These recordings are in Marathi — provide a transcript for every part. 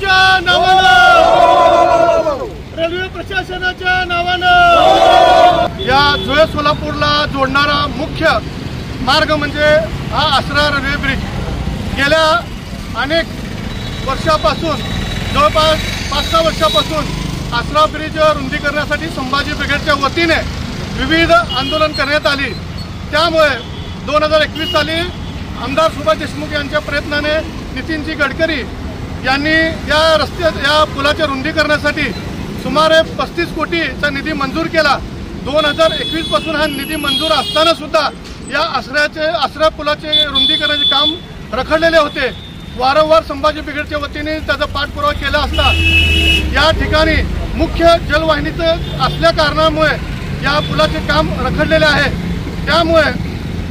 सरकारच्या नावानं, रेल्वे प्रशासनाच्या नावानं या जुळे सोलापूरला जोडणारा मुख्य मार्ग म्हणजे हा आसरा रेल्वे ब्रिज गेल्या अनेक वर्षापासून जवळपास 5-6 वर्षापासून आसरा ब्रिज रुंदीकरणासाठी संभाजी ब्रिगेडच्या वतीने विविध आंदोलन करण्यात आली। त्यामुळे 2021 साली आमदार सुभाष देशमुख यांच्या प्रयत्नाने नितीनजी गडकरी यांनी या पुलाच्या रुंदीकरणासाठी सुमारे 35 कोटीचा निधी मंजूर केला। 2021 पासून हा निधी मंजूर असताना सुद्धा या आसरा पुलाचे रुंदीकरणाचे काम रखडलेले होते। वारंवार संभाजी ब्रिगेडच्या वतीने त्याचा पाठपुरावा केला असता या ठिकाणी मुख्य जलवाहिनीचं असल्या कारणामुळे या पुलाचे काम रखडलेले आहे। त्यामुळे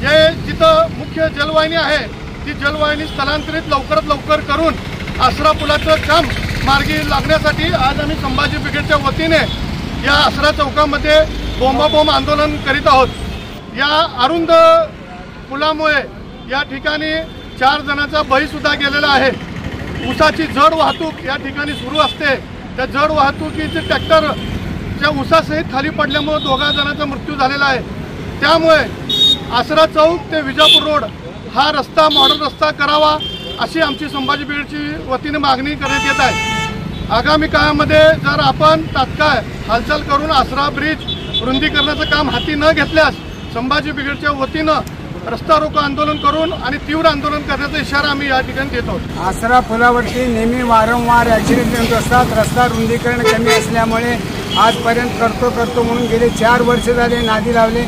हे जिथं मुख्य जलवाहिनी आहे ती जलवाहिनी स्थलांतरित लवकरात लवकर करून आसरा पुलाचं काम मार्गी लागण्यासाठी आज आम्ही संभाजी ब्रिगेडच्या वतीने या आसरा चौकामध्ये बोंबाबोंब आंदोलन करीत आहोत। या अरुंद पुलामुळे या ठिकाणी 4 जणांचा बळी सुद्धा गेलेला आहे। ऊसाची जड वाहतूक या ठिकाणी सुरू असते, त्या जड वाहतुकीचे ट्रॅक्टरच्या ऊसासहित खाली पडल्यामुळे 2 जणांचा मृत्यू झालेला आहे। त्यामुळे आसरा चौक ते विजापूर रोड हा रस्ता मॉडर्न रस्ता करावा अशी आमची संभाजी ब्रिगेडची वतीने मागणी करण्यात येत आहे। आगामी काळामध्ये जर आपण तात्काळ हालचाल करून आसरा ब्रिज रुंदीकरणाचं काम हाती न घेतल्यास संभाजी ब्रिगेडच्या वतीनं रस्ता रोको आंदोलन करून आणि तीव्र आंदोलन करण्याचा इशारा आम्ही या ठिकाणी देतो। आसरा पुलावरती नेहमी वारंवार ॲक्सिडेंट होत असतात। रस्ता रुंदीकरण कमी असल्यामुळे आजपर्यंत करतो म्हणून गेले 4 वर्ष झाले नादी लावले।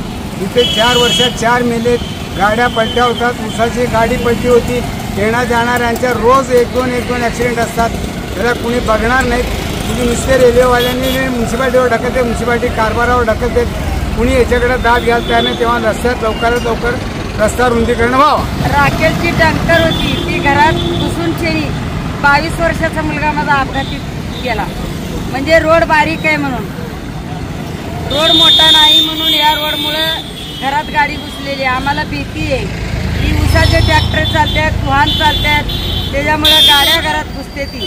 इथे 4 वर्षात 4 मेलेत, गाड्या पलट्या होतात, ऊसाची गाडी पलटी होती, येण्या जाणाऱ्यांच्या रोज 1-2 ॲक्सिडेंट असतात। त्याला कुणी बघणार नाहीत। तुम्ही नुसते रेल्वेवाल्यांनी म्युन्सिपाल्टीवर ढकलते, म्युन्सिपाल्टी कारभारावर ढकलते, कुणी याच्याकडे दाद घ्याल त्याने तेव्हा रस्त्यात लवकरात लवकर रस्ता रुंदीकरण व्हावा। राकेलची टँकर होती ती घरात घुसून शेरी 22 वर्षाचा मुलगा माझा अपघातीत गेला। म्हणजे रोड बारीक आहे म्हणून, रोड मोठा नाही म्हणून या रोडमुळे घरात गाडी घुसलेली। आम्हाला भीती आहे की ऊसाचे ट्रॅक्टर चालतात, वाहन चालतात, त्याच्यामुळे गाड्या घरात घुसते ती।